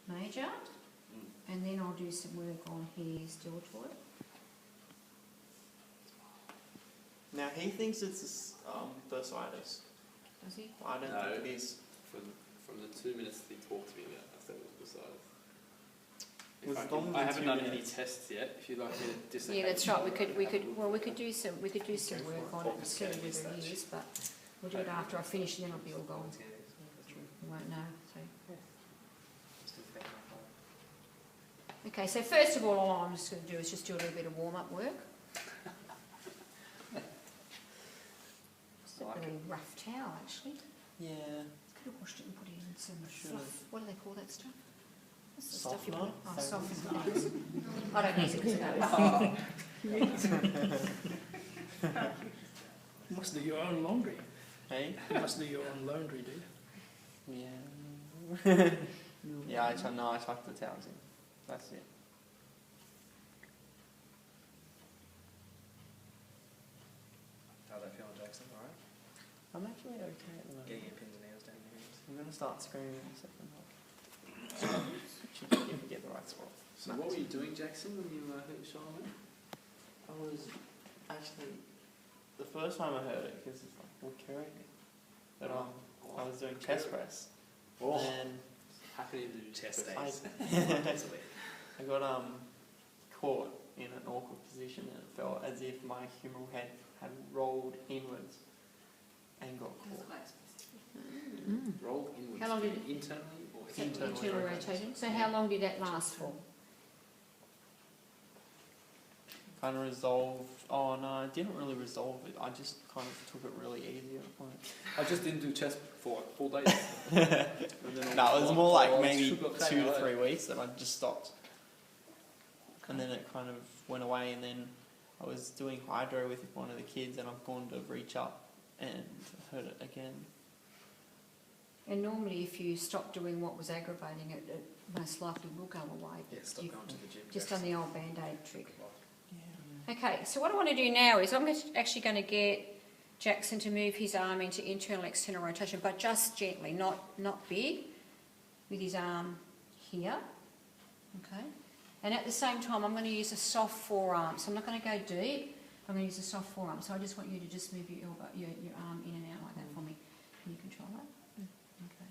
major, and then I'll do some work on his deltoid. Now he thinks it's bursitis. Does he? I don't think it is. From the 2 minutes that he talked to me about, I said it was Was bursitis. I haven't done any tests yet. If you'd like me to dissect. Yeah, that's right. We could do some work on it and see whether it is, but we'll do it after I finish, and then it'll be all gone. You won't know. So. Okay, so first of all I'm just going to do is just do a little bit of warm-up work. It's a really rough towel, actually. Yeah. Could have washed it and put it in some Sure. fluff. What do they call that stuff? What's the stuff you Softener? put? Oh, softener. I don't use it because I don't. You must do your own laundry. Hey? You must do your own laundry, do you? Yeah. Yeah, I tuck the towels in. That's it. How's that feeling, Jackson? All right? I'm actually okay at the moment. Getting your pins and nails down your hands. I'm going to start screaming in a second. If you get the right spot. So what were you doing, Jackson, when you hurt your shoulder? I was actually, the first time I heard it, because it's like recurring, but I was doing chest press. Oh. And How can you do chest I, days? I got caught in an awkward position, and it felt as if my humeral head had rolled inwards and got caught. Roll inwards. How long did it- Internally or Internal rotation. So how long did that last for? Kind of resolved. Oh no, it didn't really resolve it. I just kind of took it really easy at the point. I just didn't do chest for like 4 days. No, it was more like maybe 2 to 3 weeks that I just stopped. And then it kind of went away, and then I was doing hydro with one of the kids, and I've gone to reach up and hurt it again. And normally if you stop doing what was aggravating it, it most likely will go away. Yeah, stop going to the gym. Just done the old Band-Aid trick. Yeah. Okay, so what I want to do now is I'm actually going to get Jackson to move his arm into internal external rotation, but just gently, not big, with his arm here. Okay. And at the same time, I'm going to use a soft forearm. So I'm not going to go deep. I'm going to use a soft forearm. So I just want you to just move your elbow, your arm in and out like that for me. Can you control that? Okay.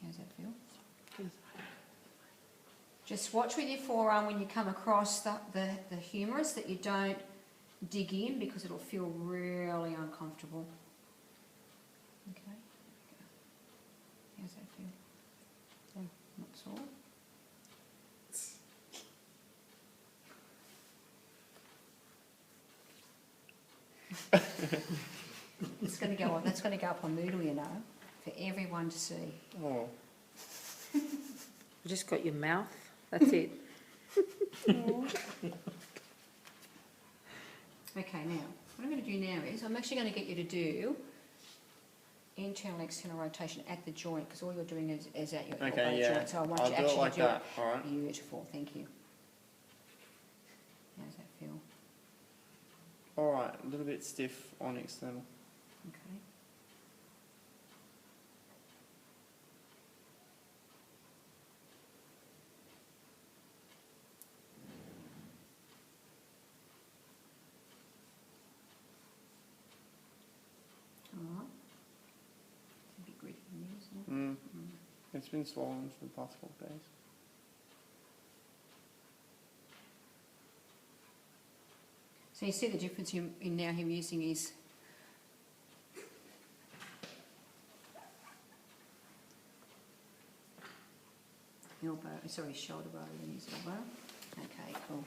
How does that feel? Good. Just watch with your forearm when you come across the humerus that you don't dig in, because it'll feel really uncomfortable. Okay. How's that feel? Not sore? It's going to go on. That's going to go up on Moodle, you know, for everyone to see. Oh. You just got your mouth. That's it. Okay, now, what I'm going to do now is I'm actually going to get you to do internal external rotation at the joint, because all you're doing is at your elbow joint. So I want I'll you do actually it like to do that. All right. it. Beautiful, thank you. How does that feel? All right. A little bit stiff on external. Okay. All right. It's a bit gritty in there, isn't it? It's been swollen for the past 4 days. So you see the difference in now him using his elbow, sorry, shoulder rather than his elbow. Okay, cool.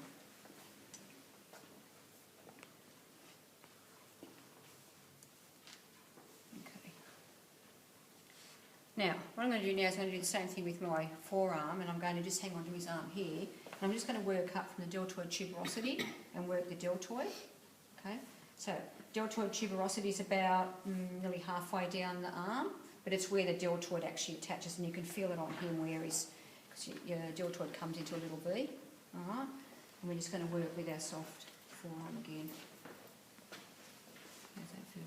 Okay. Now, what I'm going to do now is I'm going to do the same thing with my forearm, and I'm going to just hang on to his arm here. And I'm just going to work up from the deltoid tuberosity and work the deltoid. Okay, so deltoid tuberosity is about nearly halfway down the arm, but it's where the deltoid actually attaches, and you can feel it on him where his, because your deltoid comes into a little V. All right, and we're just going to work with our soft forearm again. How's that feel?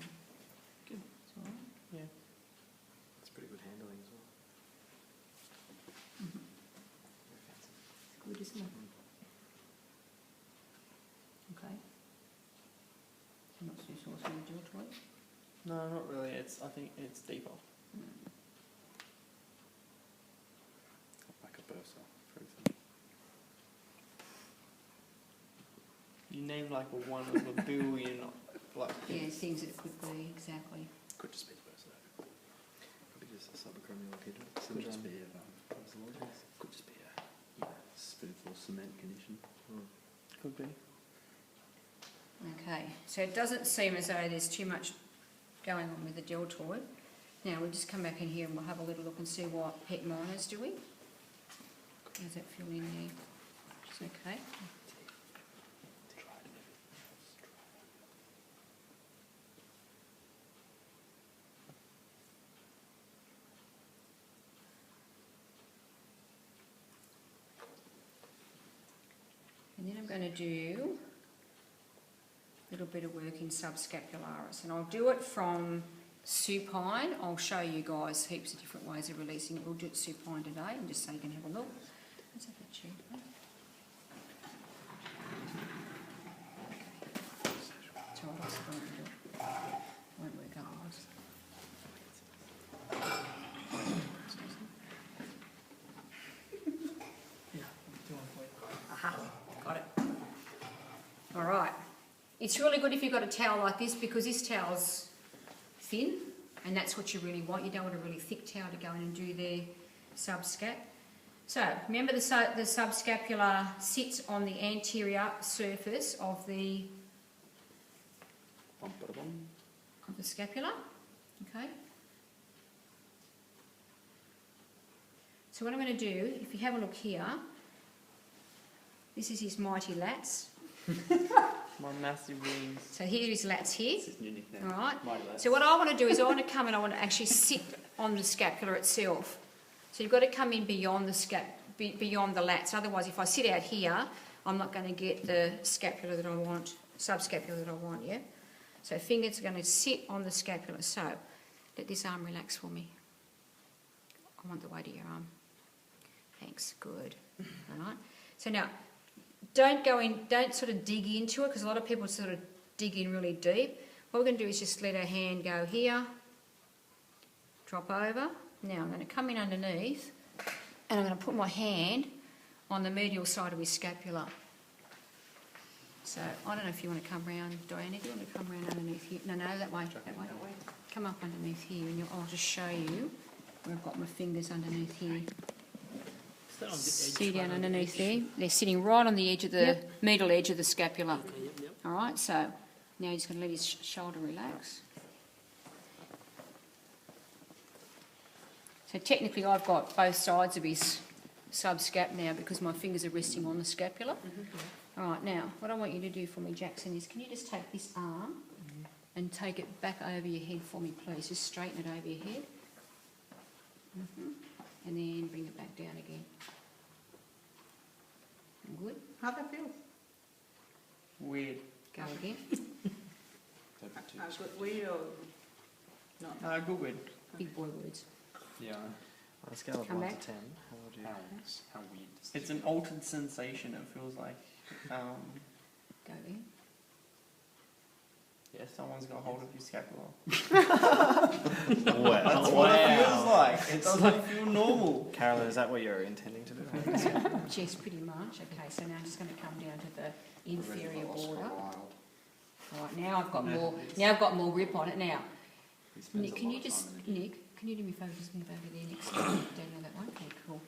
Good. It's all right. Yeah. It's pretty good handling as well. No, not really. I think it's deeper. Like a bursa, for example. You name like a 1 of a billion, like. Yeah, things it could be, exactly. Could just be the bursa. Could be just a subacromial syndrome. Could just be could just be a spoonful cement condition. Could be. Okay, so it doesn't seem as though there's too much going on with the deltoid. Now we'll just come back in here and we'll have a little look and see what Pet Minor's doing. How's that feel in there? It's okay. And then I'm going to do a little bit of work in subscapularis, and I'll do it from supine. I'll show you guys heaps of different ways of releasing it. We'll do it supine today, and just so you can have a look. Let's have a check. Okay. So I'll just go and do it. Won't work otherwise. Yeah, do one for you. Aha, got it. All right. It's really good if you've got a towel like this, because this towel's thin, and that's what you really want. You don't want a really thick towel to go in and do the subscap. So remember the subscapular sits on the anterior surface of the scapula. Okay. So what I'm going to do, if you have a look here, this is his mighty lats. My massive wings. So here is lats here. This is new nickname. All right. Mighty Lats. So what I want to do is I want to come and I want to actually sit on the scapula itself. So you've got to come in beyond the beyond the lats. Otherwise, if I sit out here, I'm not going to get the scapula that I want, subscapula that I want. Yeah. So fingers are going to sit on the scapula. So let this arm relax for me. I want the weight of your arm. Thanks. Good. All right. So now, don't go in. Don't sort of dig into it, because a lot of people sort of dig in really deep. What we're going to do is just let our hand go here, drop over. Now I'm going to come in underneath, and I'm going to put my hand on the medial side of his scapula. So I don't know if you want to come round, Diana. Do you want to come round underneath here? No, that way. That way. Come up underneath here, and I'll just show you where I've got my fingers underneath here. See down underneath there? They're sitting right on the edge of the middle edge of the scapula. Okay, yep. All right, so now he's going to let his shoulder relax. So technically I've got both sides of his subscap now, because my fingers are resting on the scapula. All right, now what I want you to do for me, Jackson, is can you just take this arm and take it back over your head for me, please? Just straighten it over your head. And then bring it back down again. Good. How'd that feel? Weird. Go again. Weird or not? Good. Big boy words. Yeah. On a scale of Come 1 back. to 10, how would you? How weird does It's an altered sensation. It feels like, Go again. yeah, someone's got hold of your scapula. Well, That's what it feels like. It doesn't feel normal. Carolyn, is that what you're intending to do? Yes, pretty much. Okay, so now I'm just going to come down to the inferior border. Right, now I've got more. Now I've got more grip on it. Now, Nick, can you do me a favour? Just move over there next to me. Don't know that one. Okay, cool.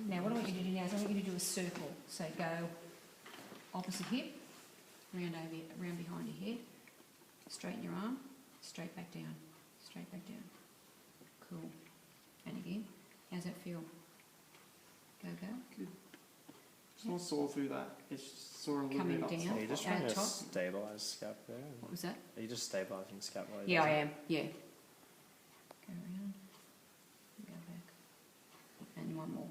Now, what I want you to do now is I want you to do a circle. So go opposite hip, round behind your head, straighten your arm, straight back down, straight back down. Cool. And again, how's that feel? Go. Good. It's not sore through that. It's sore a little Coming bit down. up. Are you just At trying the to top. stabilise scap there? What was that? Are you just stabilising scap while you're Yeah, I doing am. Yeah. Go around. Go back. And one more.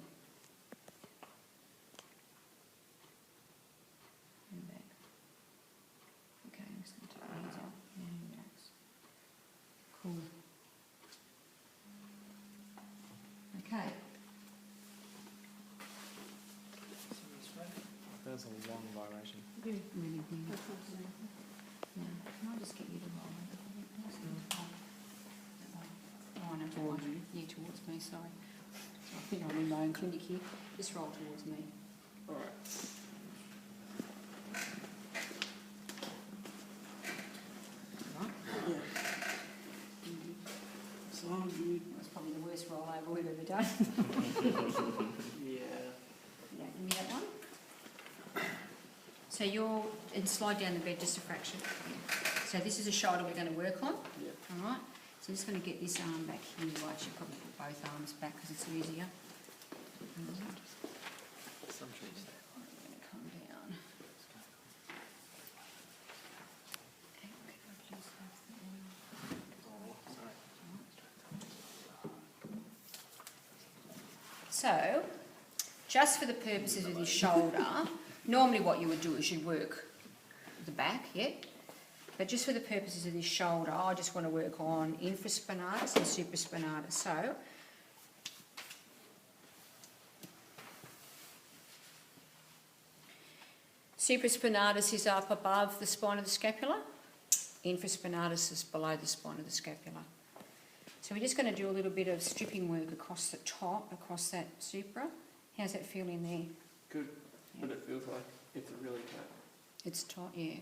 And back. Okay, I'm just going to take my hands off. Now relax. Cool. Okay. There's a long vibration. Really weird. Now, can I just get you to roll over? Nice and hot. me, sorry. I think I'm in my own clinic here. Just roll towards me. Alright. Right. So good. That's probably the worst rollover we've ever done. Yeah. Yeah, give me that one. So and slide down the bed just a fraction. So this is a shoulder we're going to work on. Yeah. All right. So I'm just going to get this arm back here. Well, I should probably put both arms back because it's easier. Some trees. I'm going to come down. So, just for the purposes of this shoulder, normally what you would do is you work the back, yeah? But just for the purposes of this shoulder, I just want to work on infraspinatus and supraspinatus. So, supraspinatus is up above the spine of the scapula. Infraspinatus is below the spine of the scapula. So we're just going to do a little bit of stripping work across the top, across that supra. How's that feel in there? Good. Yeah. But it feels like it's really tight. It's tight, yeah,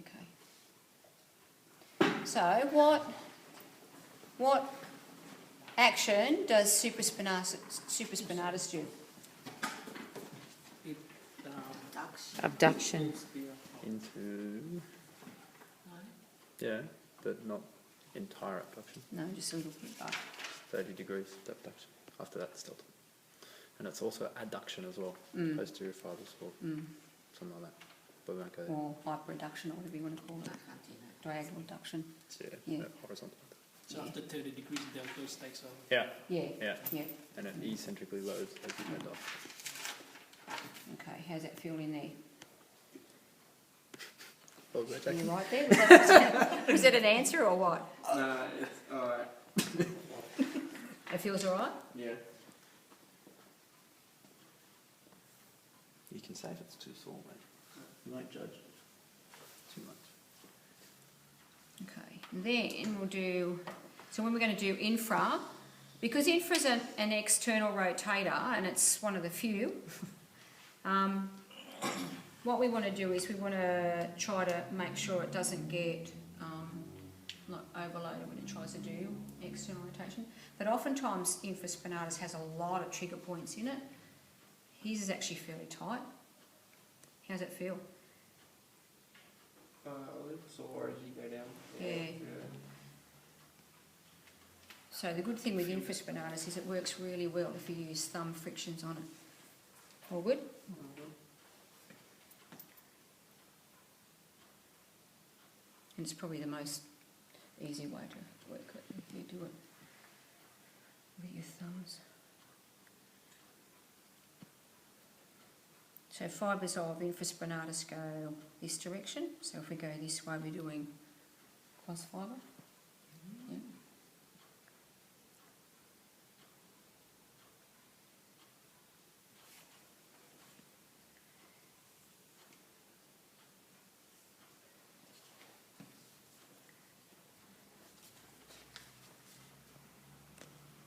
okay. So what action does supraspinatus do? It, Abduction. Into. Yeah, but not entire abduction. No, just a little bit back. 30 degrees abduction. After that, still. And it's also adduction as well. Mm. Posterior fibers or something like that. But we won't go there. Or hyperadduction, or whatever you want to call it. Diagonal adduction. Yeah, Yeah. no, horizontal. so after 30 degrees, the deltoid takes over. Yeah, Yeah, yeah. yeah. And it eccentrically loads as you bend off. Okay, how's that feel in there? Oh, go Are check. you right there? Was that an answer or what? Nah, it's alright. It feels all right? Yeah. You can say if it's too sore, mate. You won't judge too much. Okay, and then we'll do, so when we're going to do infra, because infra is an external rotator and it's one of the few, what we want to do is we want to try to make sure it doesn't get like overloaded when it tries to do external rotation. But oftentimes infraspinatus has a lot of trigger points in it. His is actually fairly tight. How's it feel? A little sore as you go down. Yeah. So the good thing with infraspinatus is it works really well if you use thumb frictions on it. All good? And it's probably the most easy way to work it if you do it with your thumbs. So fibres of infraspinatus go this direction. So if we go this way, we're doing cross fibre. Yeah.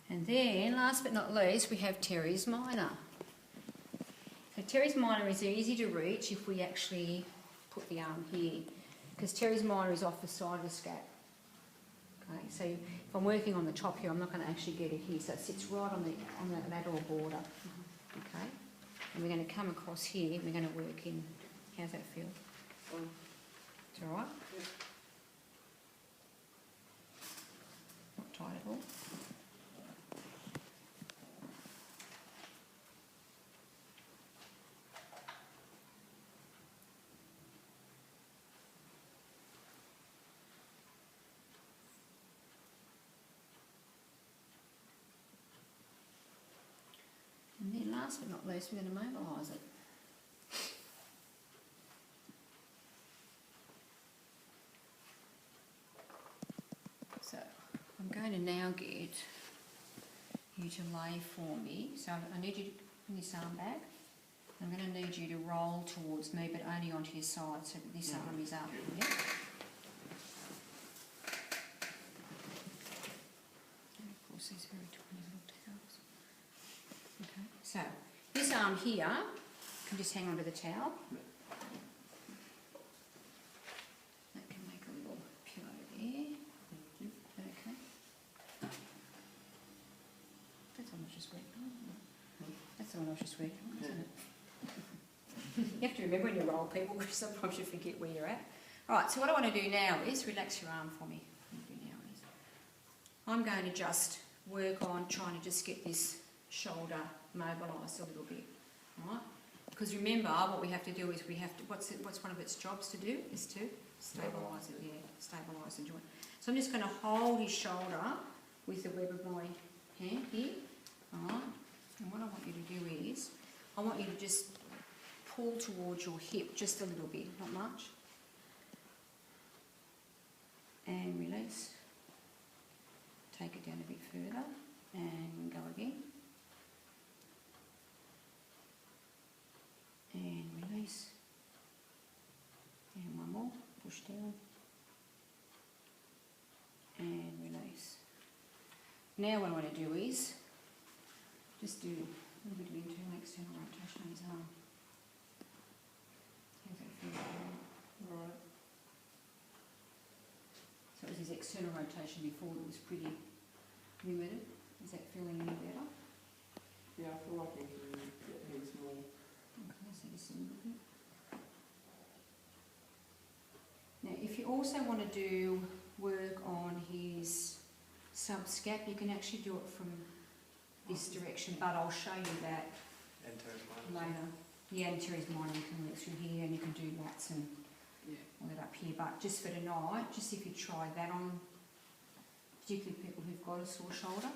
And then, last but not least, we have teres minor. So teres minor is easy to reach if we actually put the arm here, because teres minor is off the side of the scap. Okay, so if I'm working on the top here, I'm not going to actually get it here, so it sits right on the lateral border. Okay, and we're going to come across here. We're going to work in. How's that feel? It's all right. Not tight at all. And then last but not least, we're going to mobilise it. So I'm going to now get you to lay for me. So I need you to bring this arm back. I'm going to need you to roll towards me, but only onto your side so that this arm is up. Yeah? And of course, these very tiny little towels. Okay, so this arm here can just hang onto the towel. That can make a little pillow there. Okay. That's the one I was just working on. That's the one I was just working on, isn't it? You have to remember when you roll people, because sometimes you forget where you're at. Alright, so what I want to do now is relax your arm for me. What I'm going to do now is I'm going to just work on trying to just get this shoulder mobilised a little bit. Alright? Because remember, what we have to do is we have to, what's one of its jobs to do? Is to stabilise it, yeah, stabilise the joint. So I'm just going to hold his shoulder with the web of my hand here. Alright? And what I want you to do is, I want you to just pull towards your hip just a little bit, not much. And release. Take it down a bit further and go again. And release. And one more, push down. And release. Now what I want to do is just do a little bit of internal and external rotation on his arm. How's that feel? Alright. So it was his external rotation before that was pretty limited. Is that feeling any better? Yeah, I feel like I can get things more. Okay, so just a little bit. Now, if you also want to do work on his subscap, you can actually do it from this direction, but I'll show you that later. Yeah, anterior minor, you can work through here, and you can do lats and all that up here. But just for tonight, just if you try that on, particularly people who've got a sore shoulder,